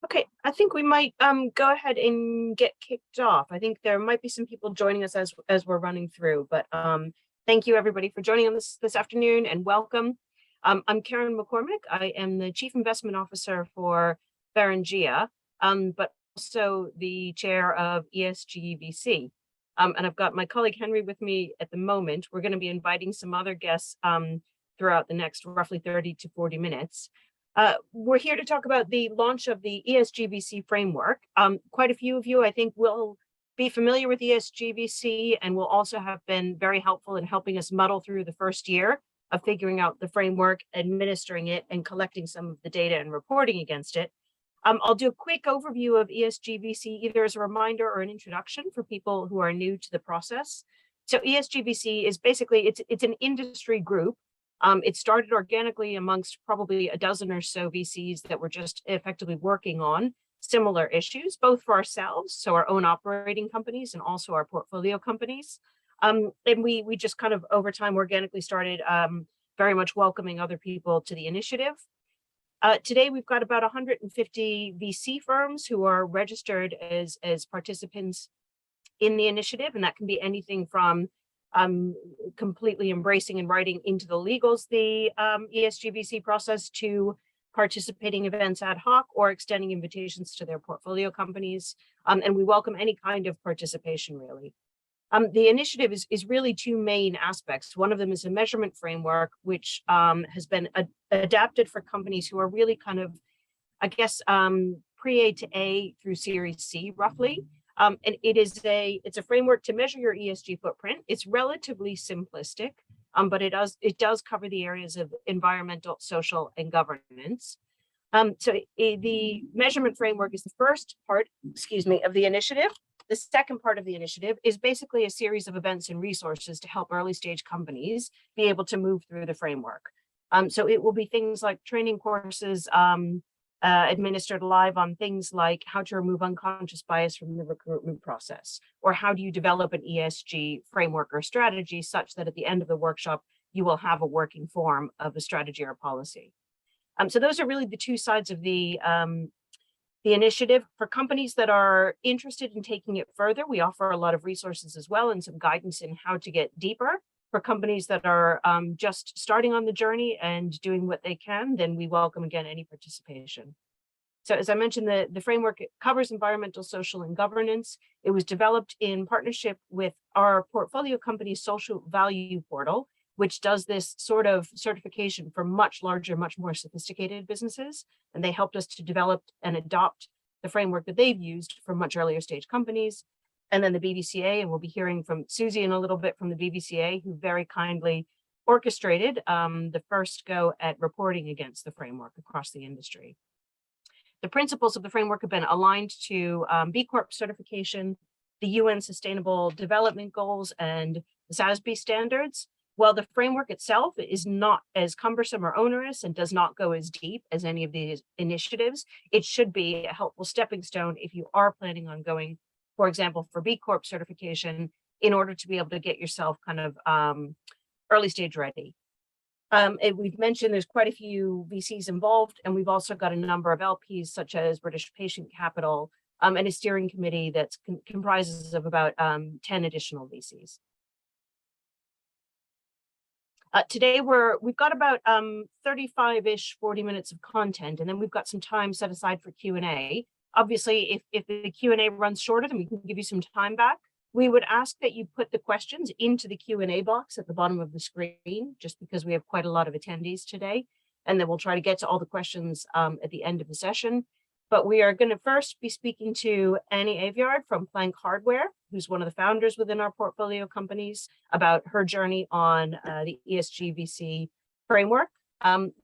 Okay, I think we might go ahead and get kicked off. I think there might be some people joining us as we're running through, but thank you everybody for joining us this afternoon and welcome. I'm Karen McCormick. I am the Chief Investment Officer for Berengia, but also the chair of ESG VC. And I've got my colleague Henry with me at the moment. We're going to be inviting some other guests throughout the next roughly 30 to 40 minutes. We're here to talk about the launch of the ESG VC framework. Quite a few of you, I think, will be familiar with ESG VC and will also have been very helpful in helping us muddle through the first year of figuring out the framework, administering it, and collecting some of the data and reporting against it. I'll do a quick overview of ESG VC, either as a reminder or an introduction for people who are new to the process. So ESG VC is basically, it's an industry group. It started organically amongst probably a dozen or so VCs that were just effectively working on similar issues, both for ourselves, so our own operating companies, and also our portfolio companies. And we just kind of over time organically started very much welcoming other people to the initiative. Today, we've got about 150 VC firms who are registered as participants in the initiative, and that can be anything from completely embracing and writing into the legals the ESG VC process to participating events ad hoc or extending invitations to their portfolio companies. And we welcome any kind of participation, really. The initiative is really two main aspects. One of them is a measurement framework, which has been adapted for companies who are really kind of, I guess, pre-A to A through Series C, roughly. And it's a framework to measure your ESG footprint. It's relatively simplistic, but it does cover the areas of environmental, social, and governance. The measurement framework is the first part, of the initiative. The second part of the initiative is basically a series of events and resources to help early stage companies be able to move through the framework. So it will be things like training courses, administered live on things like how to remove unconscious bias from the recruitment process, or how do you develop an ESG framework or strategy such that at the end of the workshop, you will have a working form of a strategy or policy. So those are really the two sides of the initiative. For companies that are interested in taking it further, we offer a lot of resources as well and some guidance in how to get deeper. For companies that are just starting on the journey and doing what they can, then we welcome again any participation. So as I mentioned, the framework covers environmental, social, and governance. It was developed in partnership with our portfolio company's social value portal, which does this sort of certification for much larger, much more sophisticated businesses. And they helped us to develop and adopt the framework that they've used for much earlier stage companies. And then the BVCA, and we'll be hearing from Susie in a little bit from the BVCA, who very kindly orchestrated the first go at reporting against the framework across the industry. The principles of the framework have been aligned to B Corp certification, the UN Sustainable Development Goals, and the SASB standards. While the framework itself is not as cumbersome or onerous and does not go as deep as any of these initiatives, it should be a helpful stepping stone if you are planning on going, for example, for B Corp certification, in order to be able to get yourself kind of early stage ready. And we've mentioned there's quite a few VCs involved, and we've also got a number of LPs, such as British Patient Capital, and a steering committee that comprises of about 10 additional VCs. Today we've got about 35-ish, 40 minutes of content, and then we've got some time set aside for Q&A. Obviously, if the Q&A runs shorter, then we can give you some time back. We would ask that you put the questions into the Q&A box at the bottom of the screen, just because we have quite a lot of attendees today. And then we'll try to get to all the questions at the end of the session. But we are going to first be speaking to Annie Aviard from Plank Hardware, who's one of the founders within our portfolio companies, about her journey on the ESG VC framework.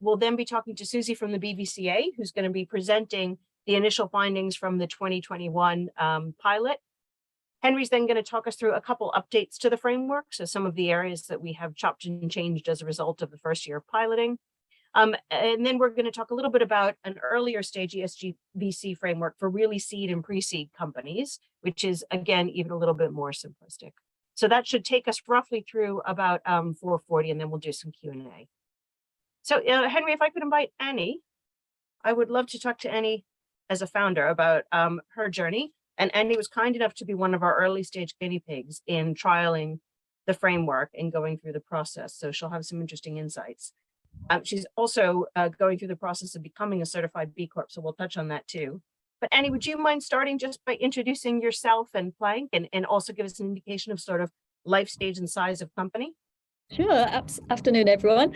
We'll then be talking to Susie from the BVCA, who's going to be presenting the initial findings from the 2021 pilot. Henry's then going to talk us through a couple updates to the framework, so some of the areas that we have chopped and changed as a result of the first year of piloting. And then we're going to talk a little bit about an earlier stage ESG VC framework for really seed and pre-seed companies, which is, again, even a little bit more simplistic. So that should take us roughly through about 4:40, and then we'll do some Q&A. So Henry, if I could invite Annie, I would love to talk to Annie as a founder about her journey. And Annie was kind enough to be one of our early stage guinea pigs in trialing the framework and going through the process. So she'll have some interesting insights. She's also going through the process of becoming a certified B Corp, so we'll touch on that too. But Annie, would you mind starting just by introducing yourself and Plank, and also give us an indication of sort of life stage and size of company? Sure. Afternoon, everyone.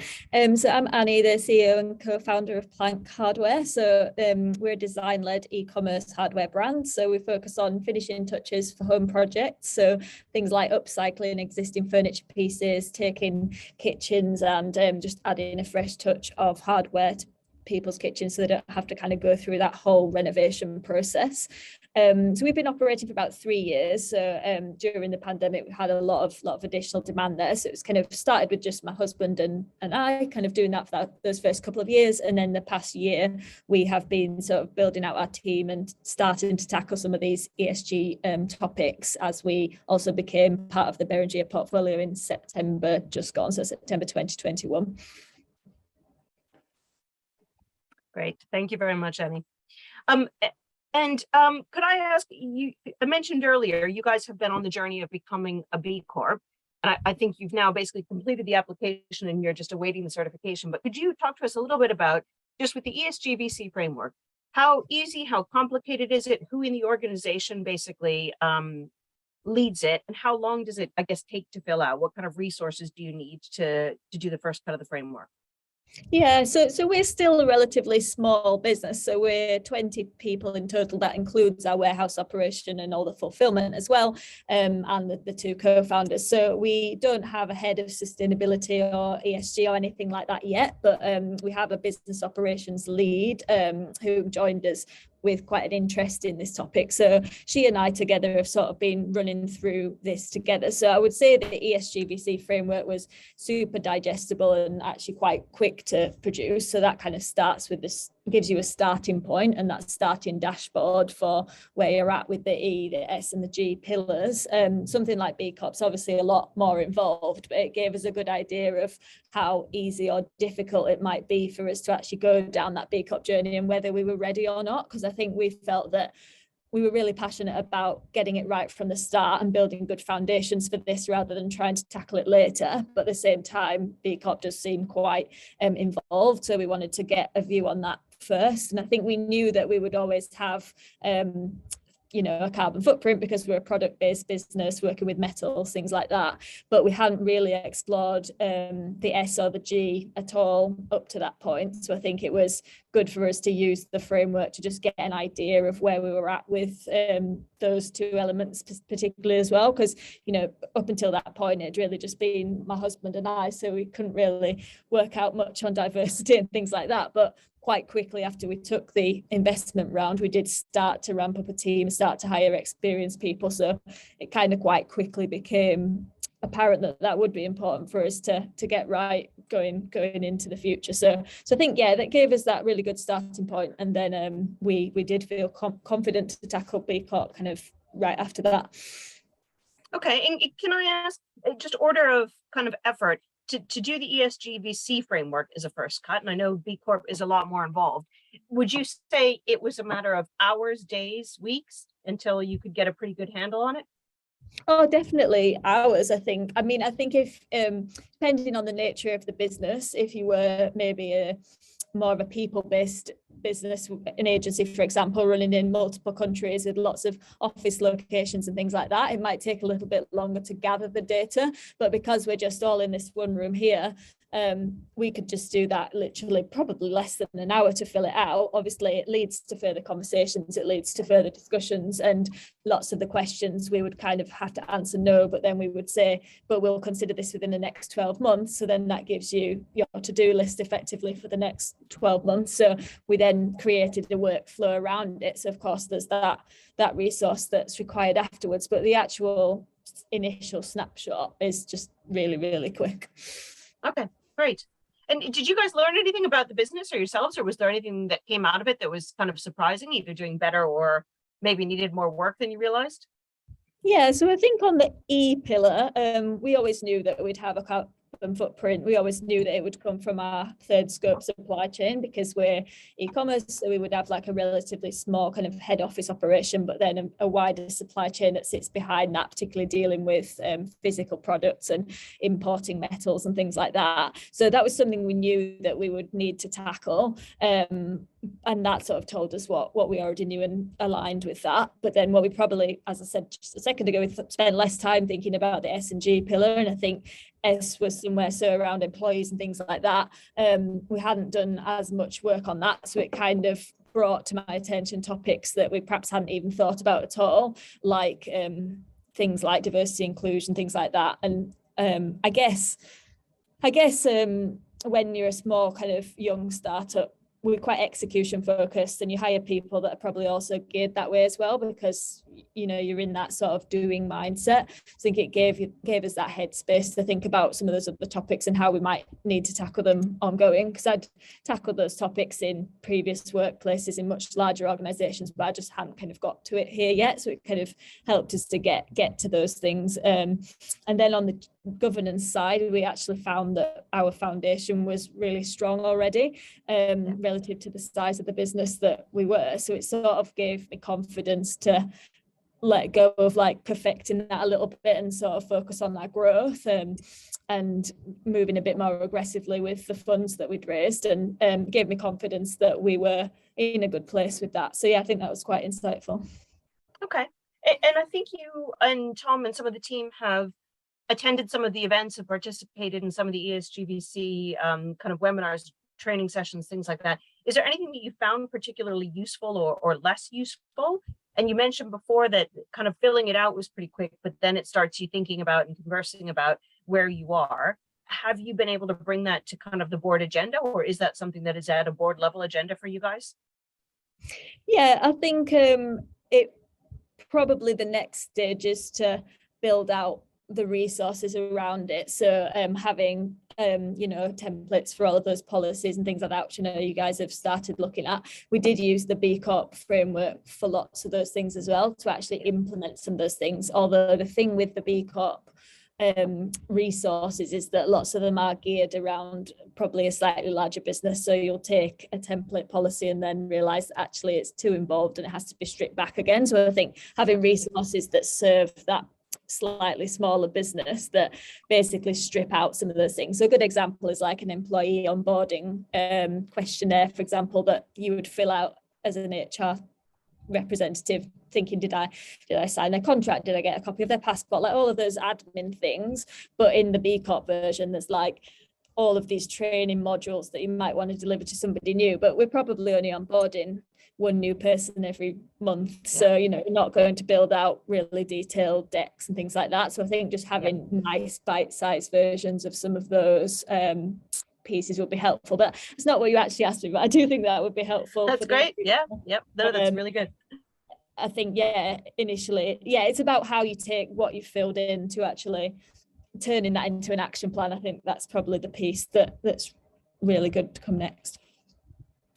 So I'm Annie, the CEO and co-founder of Plank Hardware. So we're a design-led e-commerce hardware brand. So we focus on finishing touches for home projects. So things like upcycling existing furniture pieces, taking kitchens and just adding a fresh touch of hardware to people's kitchens so they don't have to kind of go through that whole renovation process. So we've been operating for about 3 years. So during the pandemic, we had a lot of additional demand there. So it was kind of started with just my husband and I kind of doing that for those first couple of years. And then the past year, we have been sort of building out our team and starting to tackle some of these ESG topics as we also became part of the Beringia portfolio in September just gone, so September 2021. Great. Thank you very much, Annie. Could I ask you, I mentioned earlier, you guys have been on the journey of becoming a B Corp. And I think you've now basically completed the application and you're just awaiting the certification. But could you talk to us a little bit about, just with the ESG VC framework, how easy, how complicated is it? Who in the organization basically leads it? And how long does it, I guess, take to fill out? What kind of resources do you need to do the first cut of the framework? Yeah, so we're still a relatively small business. So we're 20 people in total. That includes our warehouse operation and all the fulfillment as well, and the two co-founders. So we don't have a head of sustainability or ESG or anything like that yet, but we have a business operations lead who joined us with quite an interest in this topic. So she and I together have sort of been running through this together. So I would say the ESG VC framework was super digestible and actually quite quick to produce. So that kind of starts with this, gives you a starting point and that starting dashboard for where you're at with the E, the S and the G pillars. Something like B Corp's obviously a lot more involved, but it gave us a good idea of how easy or difficult it might be for us to actually go down that B Corp journey and whether we were ready or not. Because I think we felt that we were really passionate about getting it right from the start and building good foundations for this rather than trying to tackle it later. But at the same time, B Corp does seem quite involved. So we wanted to get a view on that first. And I think we knew that we would always have a carbon footprint because we're a product-based business working with metals, things like that. But we hadn't really explored the S or the G at all up to that point. So I think it was good for us to use the framework to just get an idea of where we were at with those two elements particularly as well. Because, up until that point, it'd really just been my husband and I, so we couldn't really work out much on diversity and things like that. But quite quickly after we took the investment round, we did start to ramp up a team, start to hire experienced people. So it kind of quite quickly became apparent that would be important for us to get right going into the future. So I think, yeah, that gave us that really good starting point. And then we did feel confident to tackle B Corp kind of right after that. Okay, and can I ask, just order of kind of effort, to do the ESG VC framework is a first cut, and I know B Corp is a lot more involved. Would you say it was a matter of hours, days, weeks until you could get a pretty good handle on it? Oh, definitely hours, I think. I mean, I think if, depending on the nature of the business, if you were maybe more of a people-based business, an agency, for example, running in multiple countries with lots of office locations and things like that, it might take a little bit longer to gather the data. But because we're just all in this one room here, we could just do that literally probably less than an hour to fill it out. Obviously, it leads to further conversations, it leads to further discussions, and lots of the questions we would kind of have to answer no, but then we would say, but we'll consider this within the next 12 months. So then that gives you your to-do list effectively for the next 12 months. So we then created a workflow around it. So of course, there's that resource that's required afterwards, but the actual initial snapshot is just really, really quick. Okay. Great. And did you guys learn anything about the business or yourselves, or was there anything that came out of it that was kind of surprising, either doing better or maybe needed more work than you realized? Yeah, so I think on the E pillar, we always knew that we'd have carbon footprint, we always knew that it would come from our third scope supply chain because we're e-commerce, so we would have like a relatively small kind of head office operation, but then a wider supply chain that sits behind that, particularly dealing with physical products and importing metals and things like that. So that was something we knew that we would need to tackle, and that sort of told us what we already knew and aligned with that. But then what we probably, as I said just a second ago, we spent less time thinking about the S&G pillar, and I think S was somewhere so around employees and things like that. We hadn't done as much work on that, so it kind of brought to my attention topics that we perhaps hadn't even thought about at all, like things like diversity, inclusion, things like that. And I guess when you're a small kind of young startup, we're quite execution focused, and you hire people that are probably also geared that way as well, because you know you're in that sort of doing mindset. I think it gave us that headspace to think about some of those other topics and how we might need to tackle them ongoing, because I'd tackled those topics in previous workplaces in much larger organizations, but I just hadn't kind of got to it here yet, so it kind of helped us to get to those things. And then on the governance side, we actually found that our foundation was really strong already, relative to the size of the business that we were. So it sort of gave me confidence to let go of like perfecting that a little bit and sort of focus on that growth, and moving a bit more aggressively with the funds that we'd raised, and gave me confidence that we were in a good place with that. So yeah, I think that was quite insightful. Okay. And I think you and Tom and some of the team have attended some of the events and participated in some of the ESG VC kind of webinars, training sessions, things like that. Is there anything that you found particularly useful or less useful? And you mentioned before that kind of filling it out was pretty quick, but then it starts you thinking about and conversing about where you are. Have you been able to bring that to kind of the board agenda, or is that something that is at a board level agenda for you guys? Yeah, I think it probably the next stage is to build out the resources around it. So having templates for all of those policies and things like that, which you guys have started looking at. We did use the B Corp framework for lots of those things as well to actually implement some of those things. Although the thing with the B Corp resources is that lots of them are geared around probably a slightly larger business. So you'll take a template policy and then realize that actually it's too involved and it has to be stripped back again. So I think having resources that serve that slightly smaller business that basically strip out some of those things. So a good example is like an employee onboarding questionnaire, for example, that you would fill out as an HR representative, thinking, did I sign a contract? Did I get a copy of their passport? Like all of those admin things. But in the B Corp version, there's like all of these training modules that you might want to deliver to somebody new, but we're probably only onboarding one new person every month. So, you're not going to build out really detailed decks and things like that. So I think just having nice bite-sized versions of some of those pieces would be helpful. But it's not what you actually asked me, but I do think that would be helpful. That's great. Yeah. Yep. No, that's really good. I think, initially, it's about how you take what you filled in to actually turning that into an action plan. I think that's probably the piece that's really good to come next.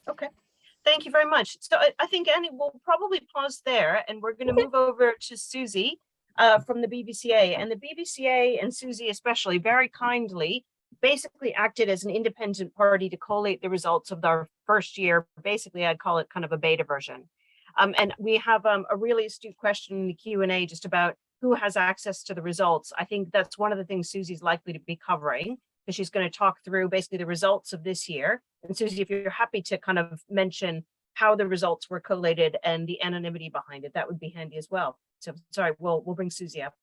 Okay. Thank you very much. So I think, Annie, we'll probably pause there, and we're going to move over to Susie from the BVCA. And the BVCA and Susie especially very kindly basically acted as an independent party to collate the results of our first year. Basically, I'd call it kind of a beta version. And we have a really astute question in the Q&A just about who has access to the results. I think that's one of the things Susie's likely to be covering, because she's going to talk through basically the results of this year. And Susie, if you're happy to kind of mention how the results were collated and the anonymity behind it, that would be handy as well. So sorry, we'll bring Susie up.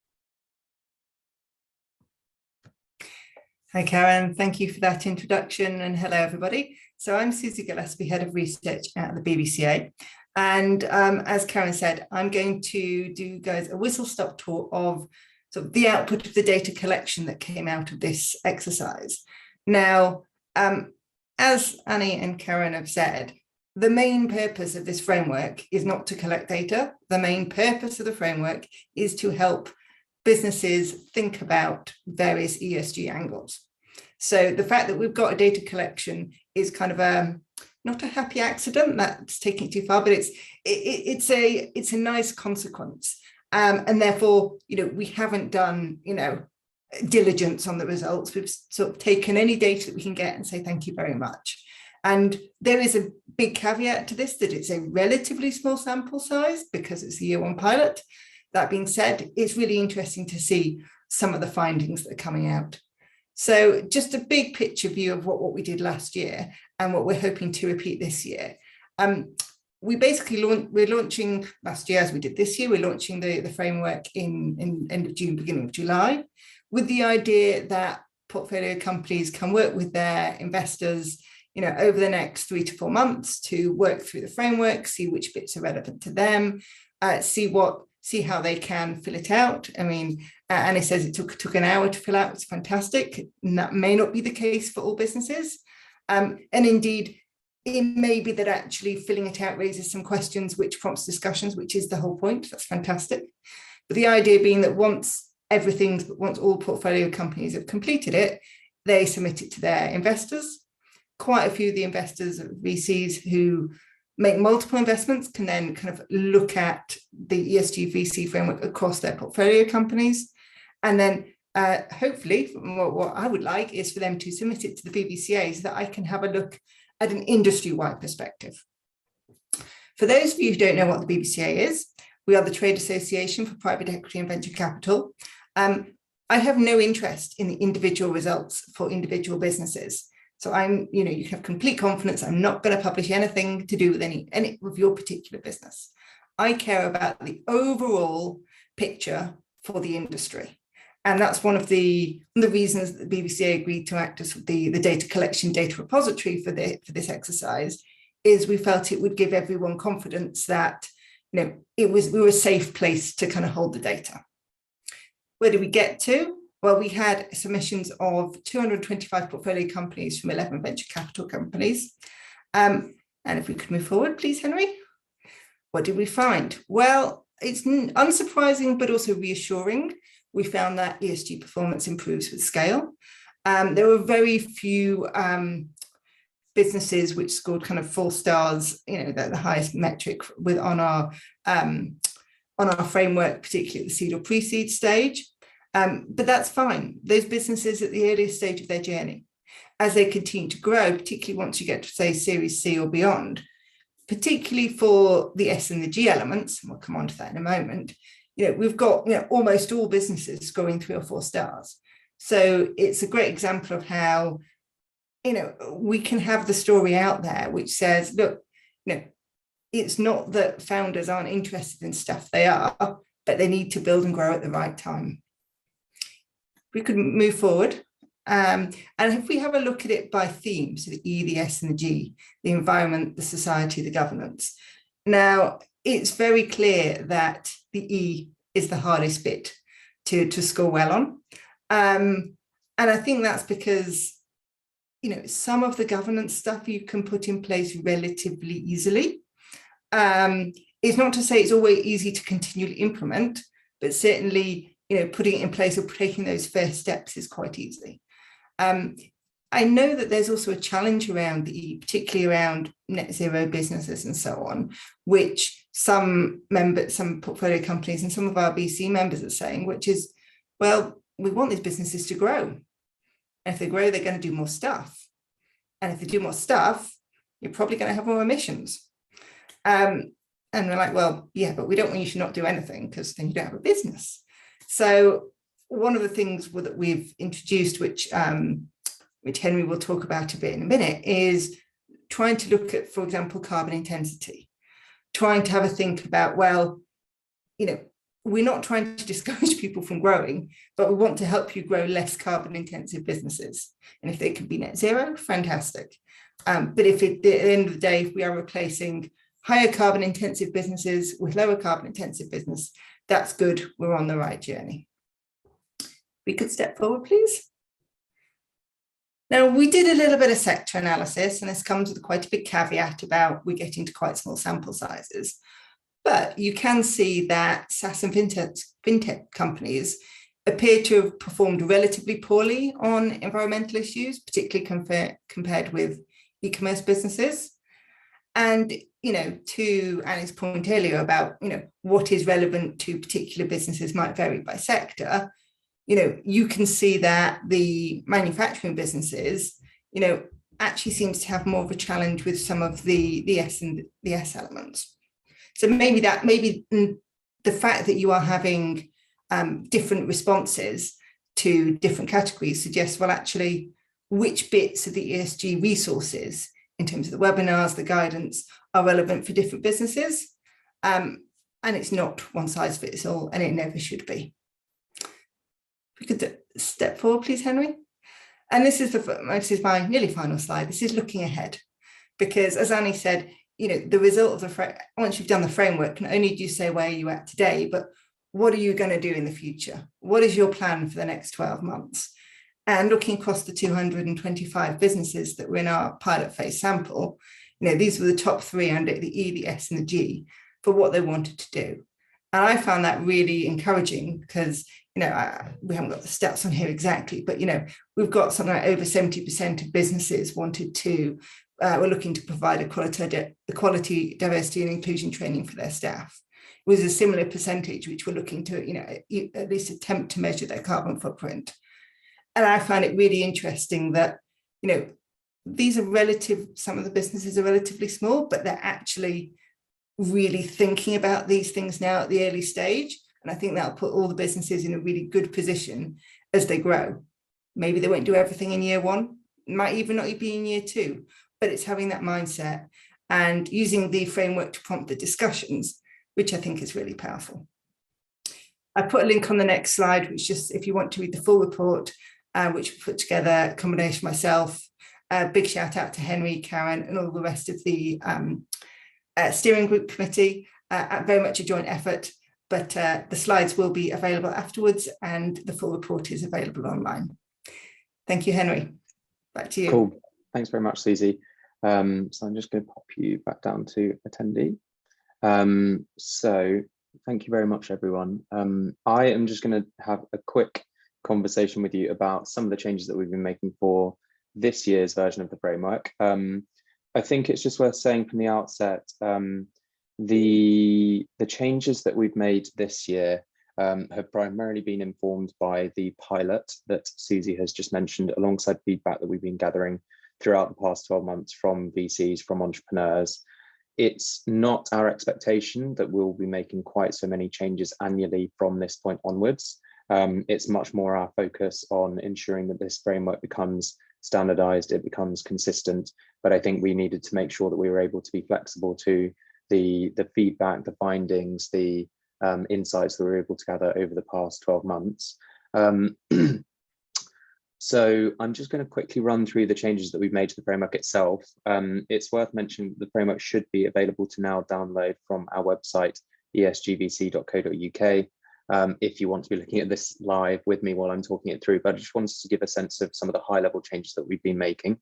Hi, Karen. Thank you for that introduction, and hello, everybody. So I'm Susie Gillespie, Head of Research at the BVCA. And as Karen said, I'm going to do guys a whistle-stop tour of sort of the output of the data collection that came out of this exercise. Now, as Annie and Karen have said, the main purpose of this framework is not to collect data. The main purpose of the framework is to help businesses think about various ESG angles. So the fact that we've got a data collection is kind of not a happy accident, that's taking it too far, but it's a nice consequence. And therefore, we haven't done, diligence on the results. We've sort of taken any data that we can get and say thank you very much. And there is a big caveat to this, that it's a relatively small sample size because it's a year one pilot. That being said, it's really interesting to see some of the findings that are coming out. So just a big picture view of what we did last year and what we're hoping to repeat this year. We basically we're launching last year, as we did this year, we're launching the framework in end of June, beginning of July, with the idea that portfolio companies can work with their investors, you know, over the next 3 to 4 months to work through the framework, see which bits are relevant to them, see how they can fill it out. I mean, Annie says it took an hour to fill out. It's fantastic. And that may not be the case for all businesses. And indeed, it may be that actually filling it out raises some questions which prompts discussions, which is the whole point. That's fantastic. But the idea being that once all portfolio companies have completed it, they submit it to their investors. Quite a few of the investors, VCs who make multiple investments, can then kind of look at the ESG VC framework across their portfolio companies. And then hopefully what I would like is for them to submit it to the BBCA so that I can have a look at an industry-wide perspective. For those of you who don't know what the BBCA is, we are the Trade Association for Private Equity and Venture Capital. I have no interest in the individual results for individual businesses. So you can have complete confidence. I'm not going to publish anything to do with any of your particular business. I care about the overall picture for the industry. And that's one of the reasons that the BBCA agreed to act as the data collection, data repository for this exercise, is we felt it would give everyone confidence that, you know, we were a safe place to kind of hold the data. Where did we get to? Well, we had submissions of 225 portfolio companies from 11 venture capital companies. And if we could move forward, please, Henry. What did we find? Well, it's unsurprising, but also reassuring. We found that ESG performance improves with scale. There were very few businesses which scored kind of 4 stars, you know, the highest metric on our framework, particularly at the seed or pre-seed stage. But that's fine. Those businesses at the earliest stage of their journey, as they continue to grow, particularly once you get to, say, Series C or beyond, particularly for the S and the G elements, and we'll come on to that in a moment, you know, we've got, you know, almost all businesses scoring 3 or 4 stars. So it's a great example of how, you know, we can have the story out there which says, look, you know, it's not that founders aren't interested in stuff, they are, but they need to build and grow at the right time. We could move forward. And if we have a look at it by theme, so the E, the S and the G, the environment, the society, the governance. Now, it's very clear that the E is the hardest bit to score well on. And I think that's because, you know, some of the governance stuff you can put in place relatively easily. It's not to say it's always easy to continually implement, but certainly, you know, putting it in place or taking those first steps is quite easy. I know that there's also a challenge around the E, particularly around net zero businesses and so on, which some portfolio companies and some of our VC members are saying, which is, well, we want these businesses to grow. And if they grow, they're going to do more stuff. And if they do more stuff, you're probably going to have more emissions. And we're like, well, yeah, but we don't want you to not do anything because then you don't have a business. So one of the things that we've introduced, which Henry will talk about a bit in a minute, is trying to look at, for example, carbon intensity, trying to have a think about, well, you know, we're not trying to discourage people from growing, but we want to help you grow less carbon intensive businesses. And if they can be net zero, fantastic. But if at the end of the day, if we are replacing higher carbon intensive businesses with lower carbon intensive business, that's good. We're on the right journey. We could step forward, please. Now, we did a little bit of sector analysis, and this comes with quite a big caveat about we're getting to quite small sample sizes. But you can see that SaaS and fintech companies appear to have performed relatively poorly on environmental issues, particularly compared with e-commerce businesses. And, you know, to Annie's point earlier about, you know, what is relevant to particular businesses might vary by sector. you can see that the manufacturing businesses, actually seems to have more of a challenge with some of the S and the S elements. So maybe the fact that you are having different responses to different categories suggests, well, actually, which bits of the ESG resources in terms of the webinars, the guidance, are relevant for different businesses. And it's not one size fits all, and it never should be. If we could step forward, please, Henry. And this is my nearly final slide. This is looking ahead, because as Annie said, the result of once you've done the framework, not only do you say where you're at today, but what are you going to do in the future? What is your plan for the next 12 months? And looking across the 225 businesses that were in our pilot phase sample, these were the top 3 under the E, the S, and the G for what they wanted to do. And I found that really encouraging because, we haven't got the stats on here exactly, but, we've got something like over 70% of businesses were looking to provide equality, diversity, and inclusion training for their staff. It was a similar percentage which were looking to, at least attempt to measure their carbon footprint. And I find it really interesting that, these are some of the businesses are relatively small, but they're actually really thinking about these things now at the early stage. And I think that'll put all the businesses in a really good position as they grow. Maybe they won't do everything in year 1, might even not be in year 2, but it's having that mindset and using the framework to prompt the discussions, which I think is really powerful. I put a link on the next slide, which just, if you want to read the full report, which we put together, a combination of myself, big shout out to Henry, Karen, and all the rest of the steering group committee, very much a joint effort, but the slides will be available afterwards and the full report is available online. Thank you, Henry. Back to you. Cool. Thanks very much, Susie. So I'm just going to pop you back down to attendee. So thank you very much, everyone. I am just going to have a quick conversation with you about some of the changes that we've been making for this year's version of the framework. I think it's just worth saying from the outset, the changes that we've made this year have primarily been informed by the pilot that Susie has just mentioned, alongside feedback that we've been gathering throughout the past 12 months from VCs, from entrepreneurs. It's not our expectation that we'll be making quite so many changes annually from this point onwards. It's much more our focus on ensuring that this framework becomes standardized, it becomes consistent. But I think we needed to make sure that we were able to be flexible to the feedback, the findings, the insights that we were able to gather over the past 12 months. So I'm just going to quickly run through the changes that we've made to the framework itself. It's worth mentioning that the framework should be available to now download from our website, esgvc.co.uk. If you want to be looking at this live with me while I'm talking it through, but I just wanted to give a sense of some of the high level changes that we've been making.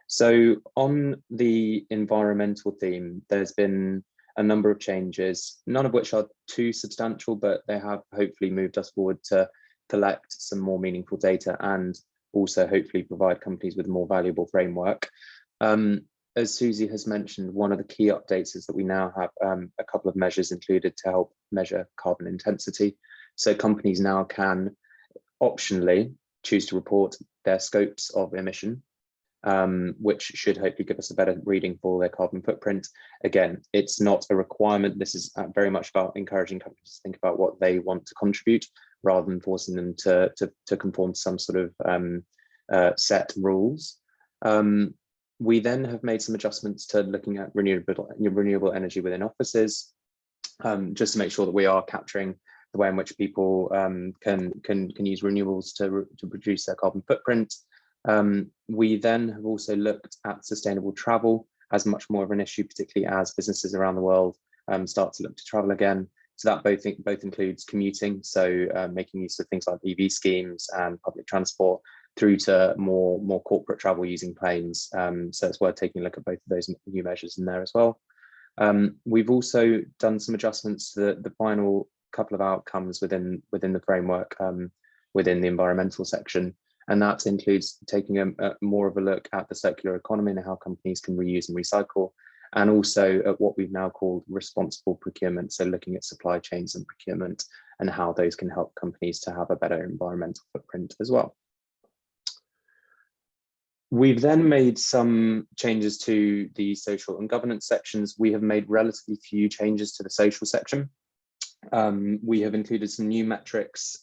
So on the environmental theme, there's been a number of changes, none of which are too substantial, but they have hopefully moved us forward to collect some more meaningful data and also hopefully provide companies with a more valuable framework. As Susie has mentioned, one of the key updates is that we now have a couple of measures included to help measure carbon intensity. So companies now can optionally choose to report their scopes of emission, which should hopefully give us a better reading for their carbon footprint. Again, it's not a requirement. This is very much about encouraging companies to think about what they want to contribute rather than forcing them to conform to some sort of set rules. We then have made some adjustments to looking at renewable energy within offices, just to make sure that we are capturing the way in which people can use renewables to reduce their carbon footprint. We then have also looked at sustainable travel as much more of an issue, particularly as businesses around the world start to look to travel again. So that both includes commuting, so making use of things like EV schemes and public transport, through to more corporate travel using planes. So it's worth taking a look at both of those new measures in there as well. We've also done some adjustments to the final couple of outcomes within the framework, within the environmental section. And that includes taking a more of a look at the circular economy and how companies can reuse and recycle, and also at what we've now called responsible procurement. So looking at supply chains and procurement and how those can help companies to have a better environmental footprint as well. We've then made some changes to the social and governance sections. We have made relatively few changes to the social section. We have included some new metrics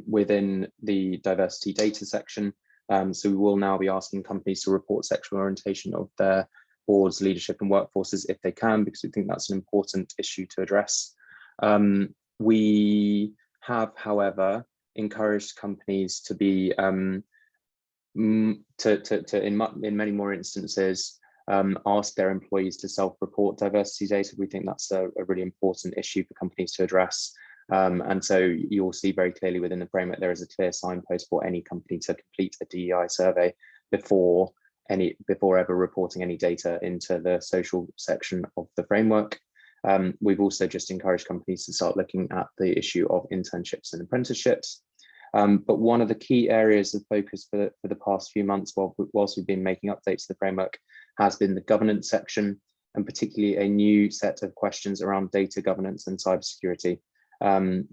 within the diversity data section. So we will now be asking companies to report sexual orientation of their boards, leadership and workforces if they can, because we think that's an important issue to address. We have, however, encouraged companies to be in many more instances ask their employees to self-report diversity data. We think that's a really important issue for companies to address. And so you'll see very clearly within the framework, there is a clear signpost for any company to complete a DEI survey before ever reporting any data into the social section of the framework. We've also just encouraged companies to start looking at the issue of internships and apprenticeships. But one of the key areas of focus for the past few months, whilst we've been making updates to the framework, has been the governance section, and particularly a new set of questions around data governance and cybersecurity.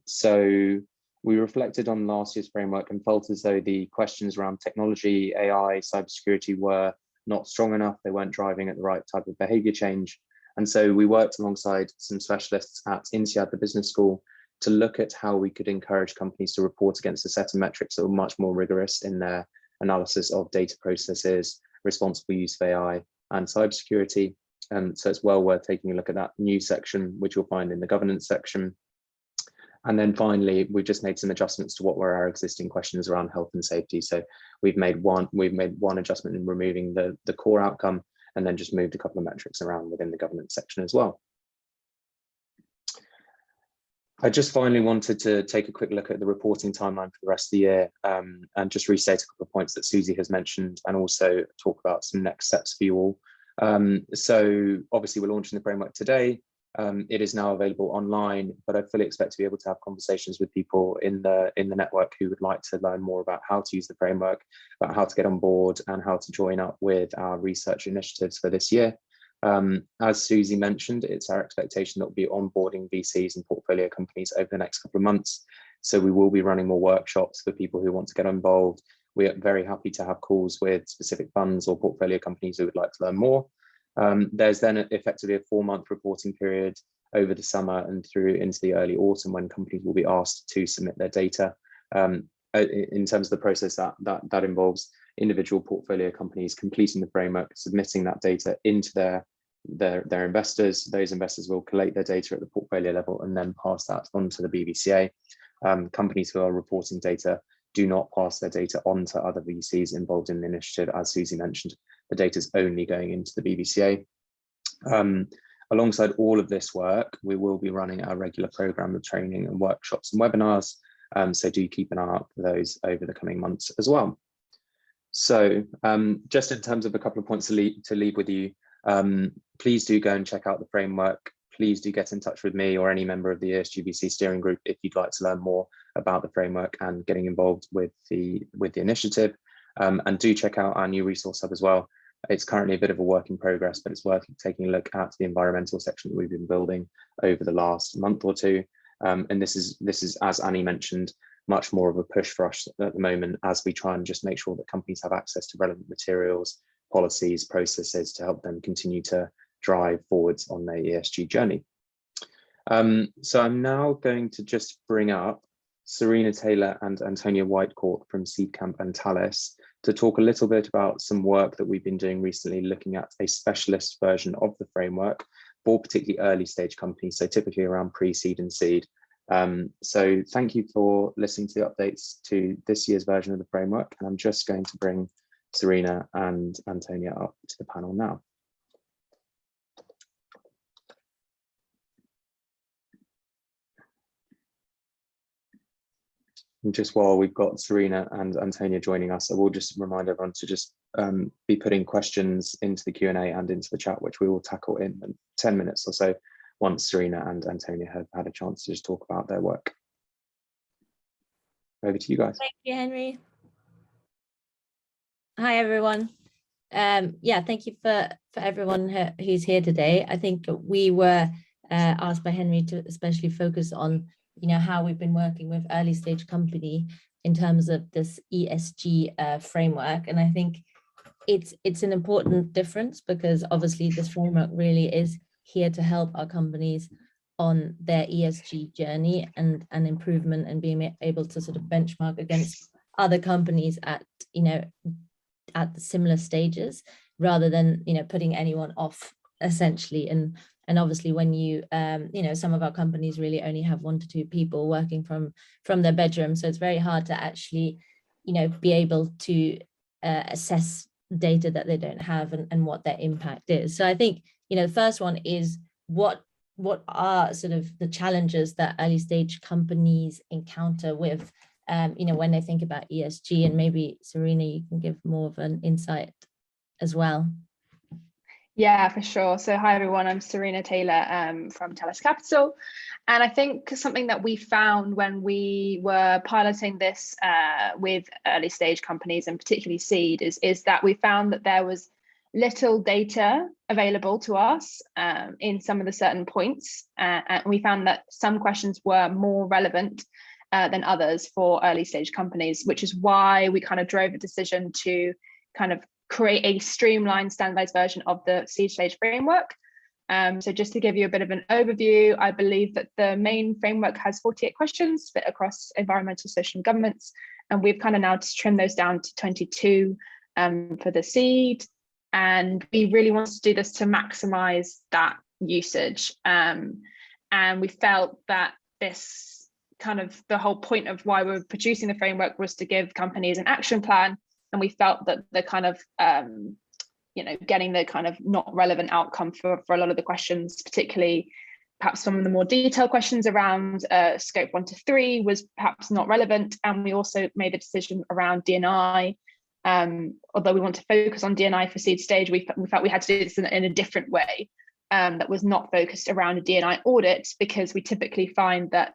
So we reflected on last year's framework and felt as though the questions around technology, AI, cybersecurity were not strong enough. They weren't driving at the right type of behavior change. And so we worked alongside some specialists at INSEAD, the business school, to look at how we could encourage companies to report against a set of metrics that were much more rigorous in their analysis of data processes, responsible use of AI and cybersecurity. So it's well worth taking a look at that new section, which you'll find in the governance section. And then finally, we've just made some adjustments to what were our existing questions around health and safety. So we've made one adjustment in removing the core outcome, and then just moved a couple of metrics around within the governance section as well. I just finally wanted to take a quick look at the reporting timeline for the rest of the year, and just restate a couple of points that Susie has mentioned, and also talk about some next steps for you all. So obviously we're launching the framework today. It is now available online, but I fully expect to be able to have conversations with people in the network who would like to learn more about how to use the framework, about how to get on board, and how to join up with our research initiatives for this year. As Susie mentioned, it's our expectation that we'll be onboarding VCs and portfolio companies over the next couple of months. So we will be running more workshops for people who want to get involved. We are very happy to have calls with specific funds or portfolio companies who would like to learn more. There's then effectively a 4-month reporting period over the summer and through into the early autumn when companies will be asked to submit their data. In terms of the process, that involves individual portfolio companies completing the framework, submitting that data into their investors. Those investors will collate their data at the portfolio level and then pass that on to the BVCA. Companies who are reporting data do not pass their data on to other VCs involved in the initiative. As Susie mentioned, the data is only going into the BVCA. Alongside all of this work, we will be running our regular program of training and workshops and webinars. So do keep an eye out for those over the coming months as well. So just in terms of a couple of points to leave with you, please do go and check out the framework. Please do get in touch with me or any member of the ESG VC steering group if you'd like to learn more about the framework and getting involved with the initiative. And do check out our new resource hub as well. It's currently a bit of a work in progress, but it's worth taking a look at the environmental section that we've been building over the last month or two. And this is, as Annie mentioned, much more of a push for us at the moment as we try and just make sure that companies have access to relevant materials, policies, processes to help them continue to drive forwards on their ESG journey. So I'm now going to just bring up Serena Taylor and Antonia Whitecourt from Seedcamp and Thales to talk a little bit about some work that we've been doing recently, looking at a specialist version of the framework for particularly early stage companies, so typically around pre-seed and seed. So thank you for listening to the updates to this year's version of the framework. And I'm just going to bring Serena and Antonia up to the panel now. And just while we've got Serena and Antonia joining us, I will just remind everyone to just be putting questions into the Q&A and into the chat, which we will tackle in 10 minutes or so, once Serena and Antonia have had a chance to just talk about their work. Over to you guys. Thank you, Henry. Hi, everyone. Yeah, thank you for everyone who's here today. I think we were asked by Henry to especially focus on, how we've been working with early stage company in terms of this ESG framework. And I think it's an important difference, because obviously this framework really is here to help our companies on their ESG journey and improvement, and being able to sort of benchmark against other companies at the similar stages, rather than putting anyone off, essentially. And obviously when you some of our companies really only have 1 to 2 people working from their bedroom, so it's very hard to actually be able to assess data that they don't have, and what their impact is. So I think the first one is what are sort of the challenges that early stage companies encounter with when they think about ESG, and maybe Serena, you can give more of an insight as well. Yeah, for sure. So hi everyone, I'm Serena Taylor from Talis Capital. And I think something that we found when we were piloting this with early stage companies, and particularly seed, is that we found that there was little data available to us in some of the certain points. And we found that some questions were more relevant than others for early stage companies, which is why we kind of drove a decision to kind of create a streamlined standardized version of the seed stage framework. So just to give you a bit of an overview, I believe that the main framework has 48 questions split across environmental, social, and governance, and we've kind of now trimmed those down to 22 for the seed. And we really wanted to do this to maximize that usage. And we felt that this kind of the whole point of why we're producing the framework was to give companies an action plan. And we felt that the kind of, getting the kind of not relevant outcome for a lot of the questions, particularly perhaps some of the more detailed questions around scope 1 to 3 was perhaps not relevant. And we also made a decision around D&I. Although we want to focus on D&I for seed stage, we felt we had to do this in a different way that was not focused around a D&I audit, because we typically find that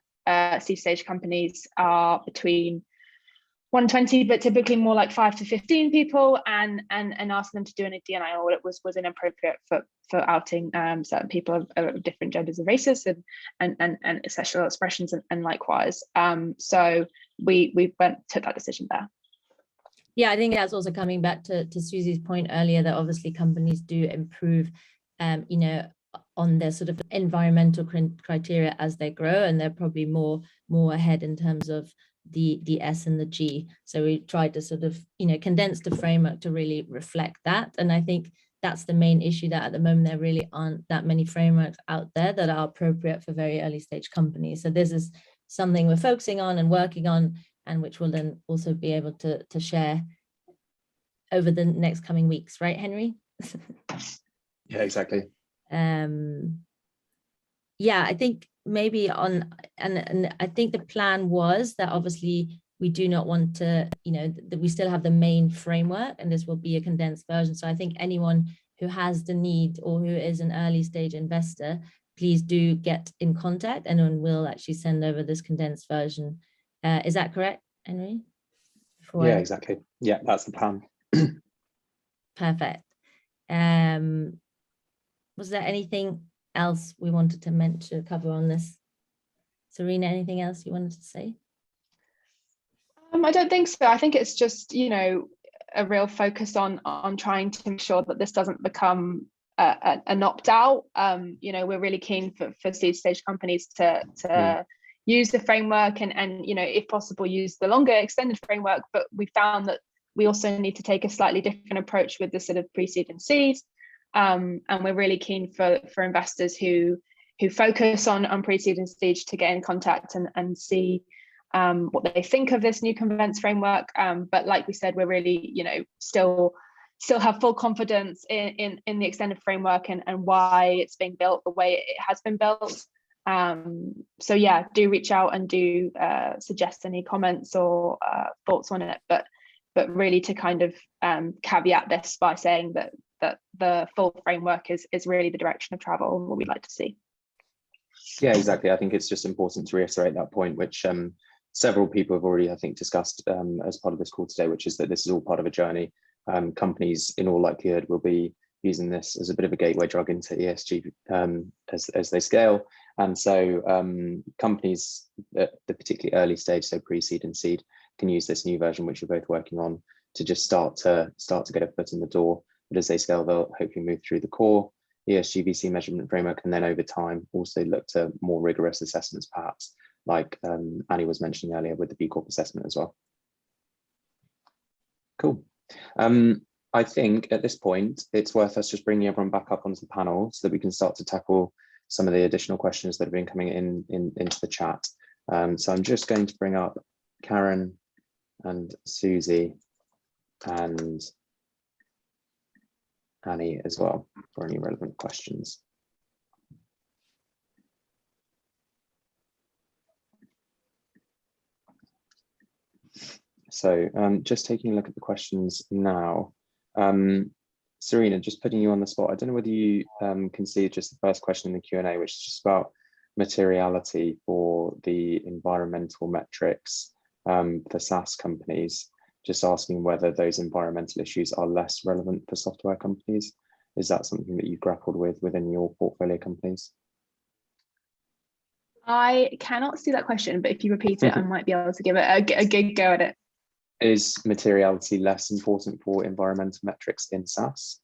seed stage companies are between 120, but typically more like 5 to 15 people, and asking them to do a D&I audit was inappropriate for outing certain people of different genders and races and sexual expressions and likewise. So we took that decision there. Yeah, I think that's also coming back to Susie's point earlier, that obviously companies do improve, on their sort of environmental criteria as they grow, and they're probably more ahead in terms of the S and the G. So we tried to sort of, condense the framework to really reflect that. And I think that's the main issue, that at the moment there really aren't that many frameworks out there that are appropriate for very early stage companies. So this is something we're focusing on and working on, and which we'll then also be able to share over the next coming weeks, right, Henry? Yeah, exactly. Yeah, I think maybe and I think the plan was that obviously we do not want to, that we still have the main framework, and this will be a condensed version. So I think anyone who has the need or who is an early stage investor, please do get in contact, and then we'll actually send over this condensed version. Is that correct, Henry? Yeah, exactly. Yeah, that's the plan. Perfect. Was there anything else we wanted to cover on this? Serena, anything else you wanted to say? I don't think so. I think it's just, a real focus on trying to make sure that this doesn't become an opt-out. We're really keen for seed stage companies to use the framework and if possible use the longer extended framework, but we found that we also need to take a slightly different approach with the sort of pre-seed and seed. And we're really keen for investors who focus on pre-seed and stage to get in contact and see what they think of this new convents framework. But like we said, we're really, still have full confidence in the extended framework and why it's being built the way it has been built. So yeah, do reach out and do suggest any comments or thoughts on it, but really to kind of caveat this by saying that the full framework is really the direction of travel and what we'd like to see. Yeah, exactly. I think it's just important to reiterate that point, which several people have already, I think, discussed as part of this call today, which is that this is all part of a journey. companies in all likelihood will be using this as a bit of a gateway drug into ESG as they scale. And so companies at the particularly early stage, so pre-seed and seed, can use this new version, which we're both working on, to just start to get a foot in the door. But as they scale, they'll hopefully move through the core ESG VC measurement framework, and then over time also look to more rigorous assessments, perhaps, like Annie was mentioning earlier with the B Corp assessment as well. Cool. I think at this point, it's worth us just bringing everyone back up onto the panel so that we can start to tackle some of the additional questions that have been coming into the chat. So I'm just going to bring up Karen and Susie and Annie as well for any relevant questions. So just taking a look at the questions now. Serena, just putting you on the spot. I don't know whether you can see just the first question in the Q&A, which is just about materiality for the environmental metrics for SaaS companies, just asking whether those environmental issues are less relevant for software companies. Is that something that you've grappled with within your portfolio companies? I cannot see that question, but if you repeat it, I might be able to give it a good go at it. Is materiality less important for environmental metrics in SaaS?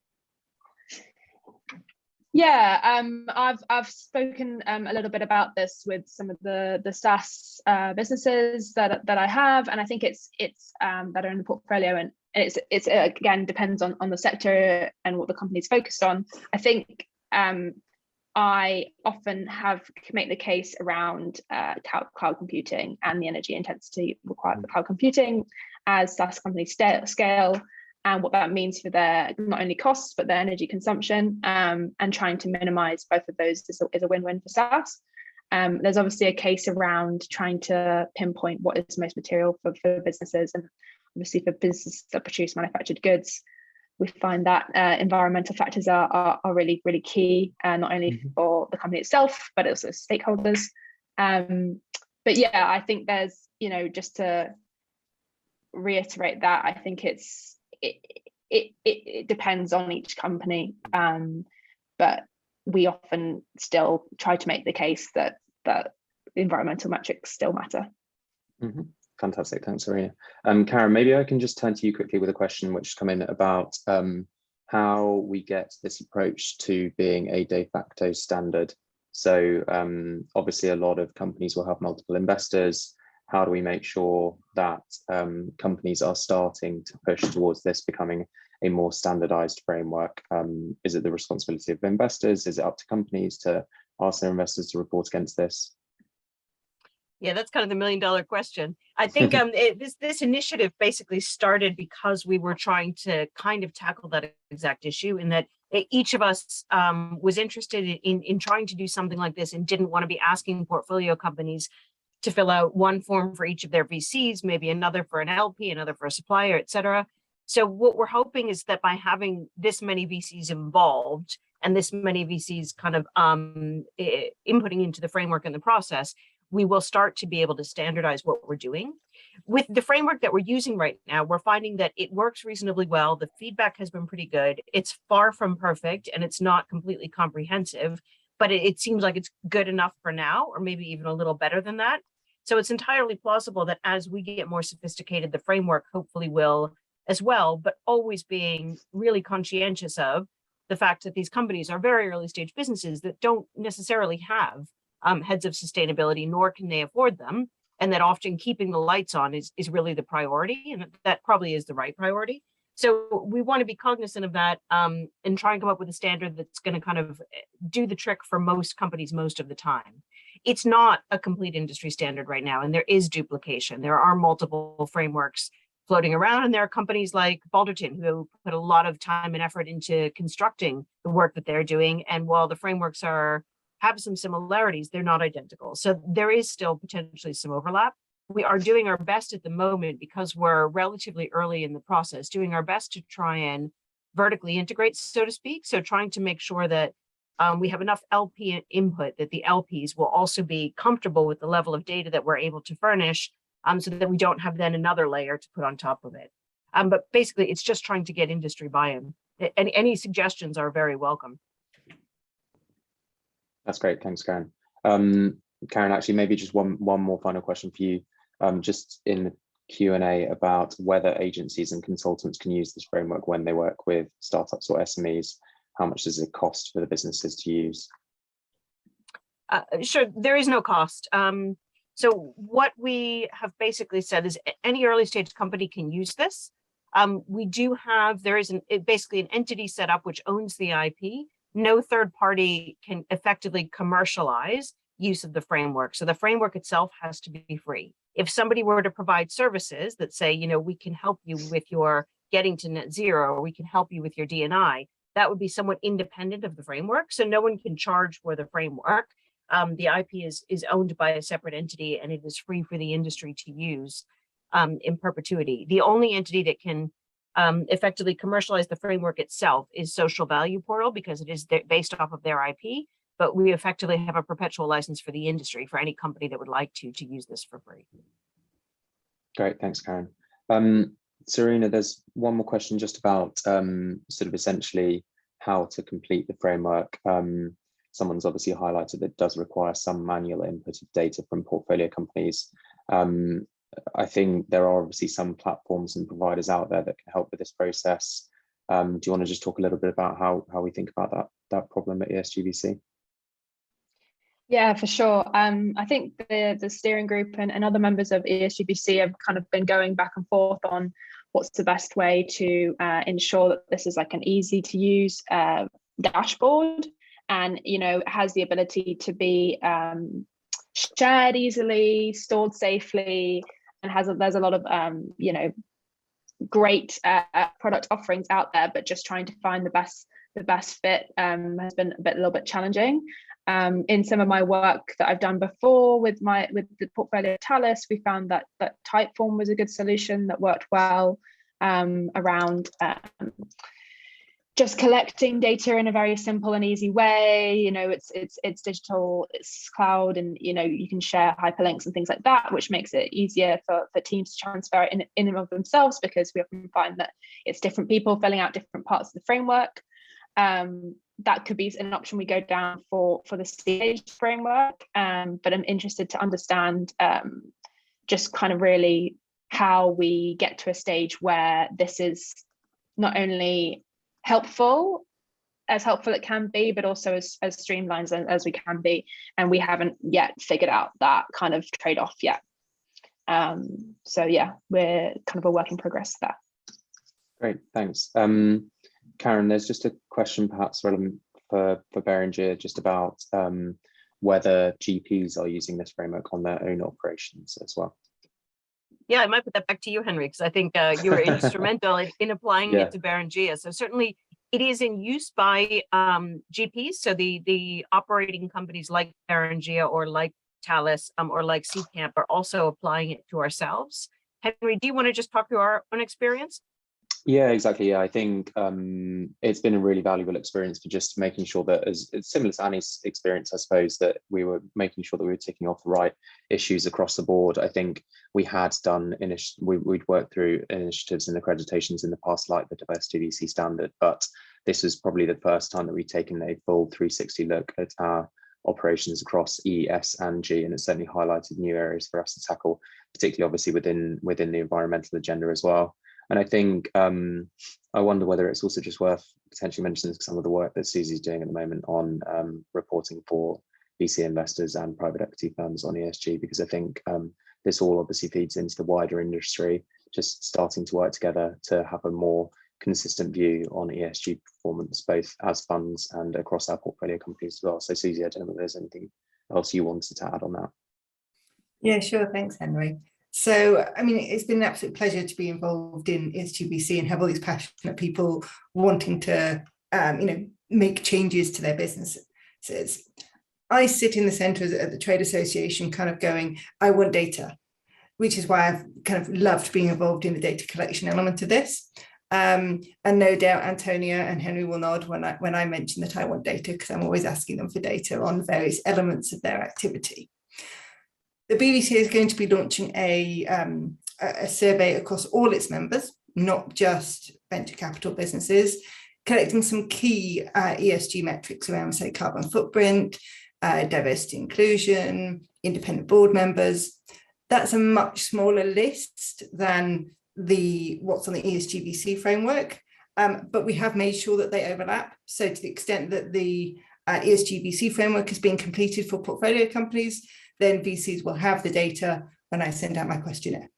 Yeah, I've spoken a little bit about this with some of the SaaS businesses that I have, and I think it's that are in the portfolio, and it's again depends on the sector and what the company's focused on. I think I often make the case around cloud computing and the energy intensity required for cloud computing as SaaS companies scale, and what that means for their not only costs but their energy consumption, and trying to minimize both of those is a win-win for SaaS. There's obviously a case around trying to pinpoint what is most material for businesses, and obviously for businesses that produce manufactured goods, we find that environmental factors are really, really key, not only for the company itself, but also stakeholders. But yeah, I think there's, just to reiterate that, I think it depends on each company, but we often still try to make the case that environmental metrics still matter. Fantastic, thanks, Serena. Karen, maybe I can just turn to you quickly with a question which has come in about how we get this approach to being a de facto standard. So obviously a lot of companies will have multiple investors. How do we make sure that companies are starting to push towards this becoming a more standardized framework? Is it the responsibility of investors? Is it up to companies to ask their investors to report against this? Yeah, that's kind of the million-dollar question. I think this initiative basically started because we were trying to kind of tackle that exact issue, in that each of us was interested in trying to do something like this and didn't want to be asking portfolio companies to fill out one form for each of their VCs, maybe another for an LP, another for a supplier, et cetera. So what we're hoping is that by having this many VCs involved and this many VCs kind of inputting into the framework and the process, we will start to be able to standardize what we're doing. With the framework that we're using right now, we're finding that it works reasonably well. The feedback has been pretty good. It's far from perfect and it's not completely comprehensive, but it seems like it's good enough for now, or maybe even a little better than that. So it's entirely plausible that as we get more sophisticated, the framework hopefully will as well, but always being really conscientious of the fact that these companies are very early stage businesses that don't necessarily have heads of sustainability, nor can they afford them. And that often keeping the lights on is really the priority, and that probably is the right priority. So we want to be cognizant of that and try and come up with a standard that's going to kind of do the trick for most companies most of the time. It's not a complete industry standard right now, and there is duplication. There are multiple frameworks floating around, and there are companies like Balderton who put a lot of time and effort into constructing the work that they're doing. And while the frameworks have some similarities, they're not identical. So there is still potentially some overlap. We are doing our best at the moment, because we're relatively early in the process, doing our best to try and vertically integrate, so to speak. So trying to make sure that we have enough LP input that the LPs will also be comfortable with the level of data that we're able to furnish, so that we don't have then another layer to put on top of it. But basically, it's just trying to get industry buy-in. Any suggestions are very welcome. That's great. Thanks, Karen. Karen, actually, maybe just one more final question for you. Just in the Q&A about whether agencies and consultants can use this framework when they work with startups or SMEs. How much does it cost for the businesses to use? Sure, there is no cost. So what we have basically said is any early stage company can use this. We do have, there is basically an entity set up which owns the IP. No third party can effectively commercialize use of the framework. So the framework itself has to be free. If somebody were to provide services that say, you know, we can help you with your getting to net zero, or we can help you with your D&I, that would be somewhat independent of the framework. So no one can charge for the framework. The IP is owned by a separate entity, and it is free for the industry to use in perpetuity. The only entity that can effectively commercialize the framework itself is Social Value Portal, because it is based off of their IP, but we effectively have a perpetual license for the industry for any company that would like to use this for free. Great, thanks, Karen. Serena, there's one more question just about sort of essentially how to complete the framework. Someone's obviously highlighted that it does require some manual input of data from portfolio companies. I think there are obviously some platforms and providers out there that can help with this process. Do you want to just talk a little bit about how we think about that problem at ESG VC? Yeah, for sure. I think the steering group and other members of ESG VC have kind of been going back and forth on what's the best way to ensure that this is like an easy to use dashboard, and you know, has the ability to be shared easily, stored safely, and there's a lot of you know, great product offerings out there, but just trying to find the best fit has been a little bit challenging. In some of my work that I've done before with the portfolio of Thales, we found that Typeform was a good solution that worked well around just collecting data in a very simple and easy way. You know, it's digital, it's cloud, and you know, you can share hyperlinks and things like that, which makes it easier for teams to transfer it in and of themselves, because we often find that it's different people filling out different parts of the framework. That could be an option we go down for the stage framework, but I'm interested to understand just kind of really how we get to a stage where this is not only helpful as it can be, but also as streamlined as we can be, and we haven't yet figured out that kind of trade-off yet. So yeah, we're kind of a work in progress there. Great, thanks. Karen, there's just a question perhaps relevant for Beringer, just about whether GPs are using this framework on their own operations as well. Yeah, I might put that back to you, Henry, because I think you were instrumental in applying it to Beringer. So certainly it is in use by GPs. So the operating companies like Beringer or like Thales or like CCamp are also applying it to ourselves. Henry, do you want to just talk through our own experience? Yeah, exactly. Yeah, I think it's been a really valuable experience for just making sure that, as it's similar to Annie's experience, I suppose, that we were making sure that we were ticking off the right issues across the board. I think we had done we'd worked through initiatives and accreditations in the past, like the Diversity VC standard, but this was probably the first time that we'd taken a full 360 look at our operations across E, S, and G, and it certainly highlighted new areas for us to tackle, particularly obviously within the environmental agenda as well. And I think I wonder whether it's also just worth potentially mentioning some of the work that Susie's doing at the moment on reporting for VC investors and private equity firms on ESG, because I think this all obviously feeds into the wider industry, just starting to work together to have a more consistent view on ESG performance, both as funds and across our portfolio companies as well. So Susie, I don't know if there's anything else you wanted to add on that. Yeah, sure. Thanks, Henry. So, I mean, it's been an absolute pleasure to be involved in ESG VC and have all these passionate people wanting to, you know, make changes to their businesses. I sit in the centre at the Trade Association kind of going, I want data, which is why I've kind of loved being involved in the data collection element of this. And no doubt Antonia and Henry will nod when I mention that I want data, because I'm always asking them for data on various elements of their activity. The BBC is going to be launching a survey across all its members not just venture capital businesses, collecting some key ESG metrics around, say, carbon footprint, diversity inclusion, independent board members. That's a much smaller list than what's on the ESG VC framework, but we have made sure that they overlap. So to the extent that the ESG VC framework is being completed for portfolio companies, then VCs will have the data when I send out my questionnaire.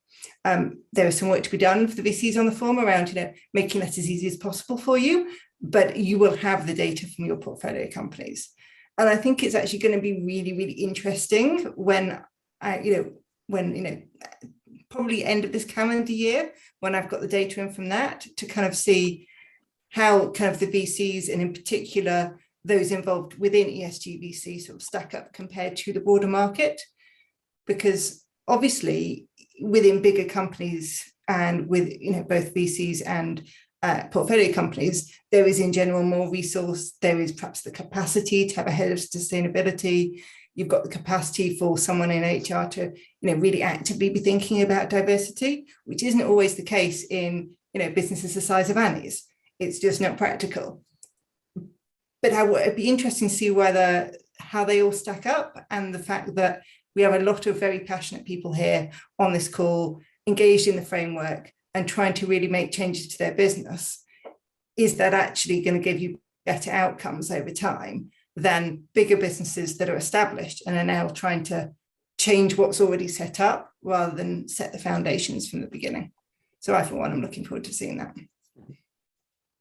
There is some work to be done for the VCs on the form around, making that as easy as possible for you, but you will have the data from your portfolio companies. And I think it's actually going to be really, really interesting when probably end of this calendar year, when I've got the data in from that, to kind of see how kind of the VCs, and in particular those involved within ESG VC, sort of stack up compared to the broader market. Because obviously within bigger companies and with both VCs and portfolio companies, there is in general more resource. There is perhaps the capacity to have a head of sustainability. You've got the capacity for someone in HR to really actively be thinking about diversity, which isn't always the case in businesses the size of Annie's. It's just not practical. But it'd be interesting to see how they all stack up, and the fact that we have a lot of very passionate people here on this call, engaged in the framework and trying to really make changes to their business. Is that actually going to give you better outcomes over time than bigger businesses that are established and are now trying to change what's already set up rather than set the foundations from the beginning? So I, for one, I'm looking forward to seeing that.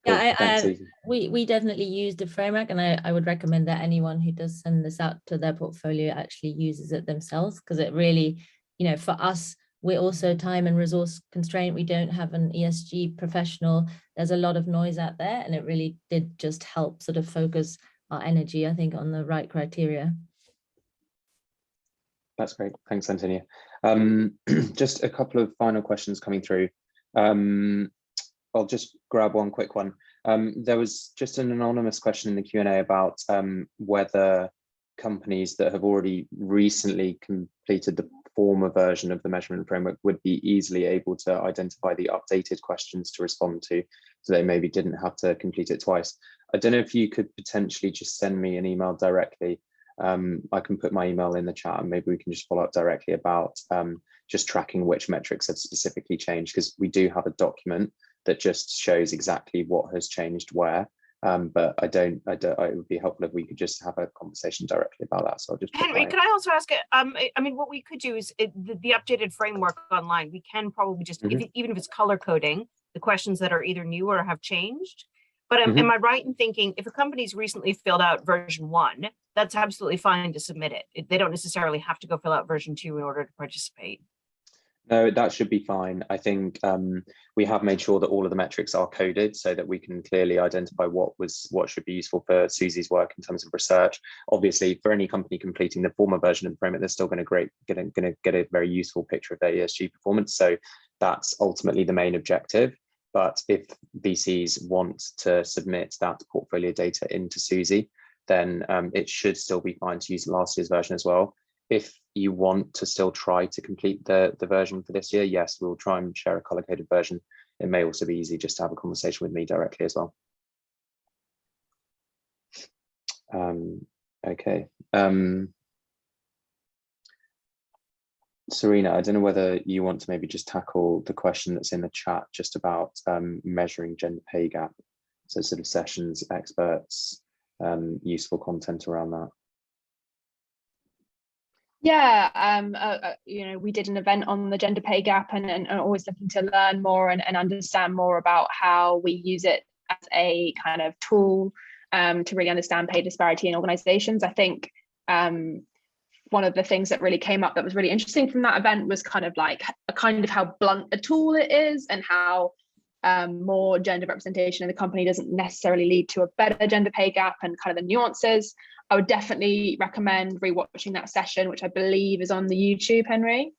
Yeah, we definitely use the framework, and I would recommend that anyone who does send this out to their portfolio actually uses it themselves, because it really, for us, we're also time and resource constrained. We don't have an ESG professional. There's a lot of noise out there, and it really did just help sort of focus our energy, I think, on the right criteria. That's great. Thanks, Antonia. Just a couple of final questions coming through. I'll just grab one quick one. There was just an anonymous question in the Q&A about whether companies that have already recently completed the former version of the measurement framework would be easily able to identify the updated questions to respond to, so they maybe didn't have to complete it twice. I don't know if you could potentially just send me an email directly. I can put my email in the chat, and maybe we can just follow up directly about just tracking which metrics have specifically changed, because we do have a document that just shows exactly what has changed where. But it would be helpful if we could just have a conversation directly about that. So I'll just Henry, can I also ask, I mean, what we could do is the updated framework online, we can probably just, even if it's color coding, the questions that are either new or have changed. But am I right in thinking if a company's recently filled out version 1, that's absolutely fine to submit it? They don't necessarily have to go fill out version 2 in order to participate. No, that should be fine. I think we have made sure that all of the metrics are coded so that we can clearly identify what should be useful for Susie's work in terms of research. Obviously, for any company completing the former version of the framework, they're still going to get a very useful picture of their ESG performance. So that's ultimately the main objective. But if VCs want to submit that portfolio data into Susie, then it should still be fine to use last year's version as well. If you want to still try to complete the version for this year, yes, we'll try and share a color-coded version. It may also be easy just to have a conversation with me directly as well. Okay. Serena, I don't know whether you want to maybe just tackle the question that's in the chat just about measuring gender pay gap. So sort of sessions, experts, useful content around that. Yeah, we did an event on the gender pay gap, and always looking to learn more and understand more about how we use it as a kind of tool to really understand pay disparity in organizations. I think one of the things that really came up that was really interesting from that event was kind of how blunt a tool it is, and how more gender representation in the company doesn't necessarily lead to a better gender pay gap, and kind of the nuances. I would definitely recommend rewatching that session, which I believe is on the YouTube, Henry.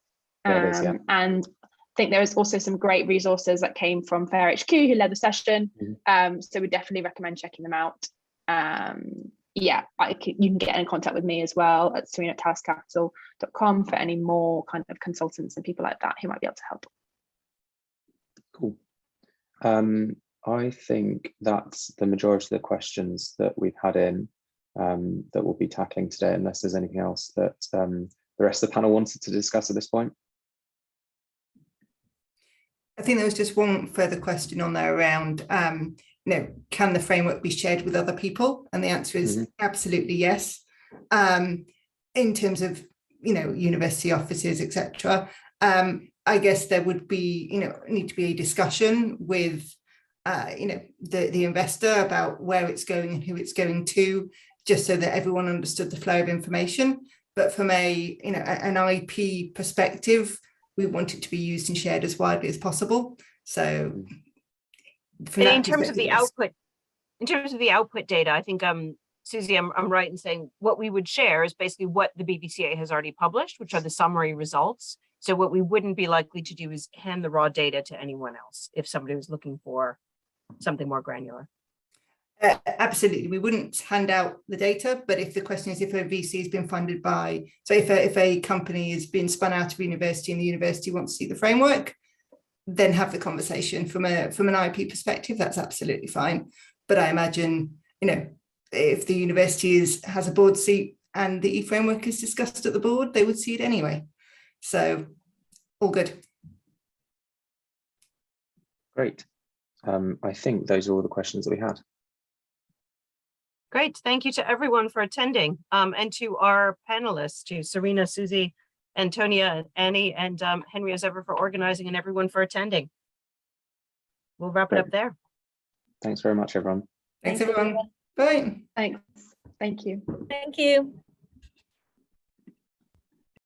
Yeah, it is, yeah. And I think there is also some great resources that came from Fair HQ, who led the session. So we definitely recommend checking them out. Yeah, you can get in contact with me as well at serena@talascapital.com for any more kind of consultants and people like that who might be able to help. Cool. I think that's the majority of the questions that we've had in that we'll be tackling today, unless there's anything else that the rest of the panel wanted to discuss at this point. I think there was just one further question on there around, can the framework be shared with other people? And the answer is absolutely yes. In terms of, university offices, etc. I guess there would be, need to be a discussion with, the investor about where it's going and who it's going to, just so that everyone understood the flow of information. But from a, an IP perspective, we want it to be used and shared as widely as possible. So in terms of the output, data, I think Susie, I'm right in saying what we would share is basically what the BVCA has already published, which are the summary results. So what we wouldn't be likely to do is hand the raw data to anyone else if somebody was looking for something more granular. Absolutely, we wouldn't hand out the data, but if the question is if a VC has been funded by, so if a company has been spun out of university and the university wants to see the framework, then have the conversation from an IP perspective. That's absolutely fine. But I imagine, if the university has a board seat and the e-framework is discussed at the board, they would see it anyway. So all good. Great. I think those are all the questions that we had. Great. Thank you to everyone for attending, and to our panelists, to Serena, Susie, Antonia, Annie, and Henry as ever for organizing, and everyone for attending. We'll wrap it up there. Thanks very much, everyone. Thanks everyone. Bye. Thanks. Thank you. Thank you.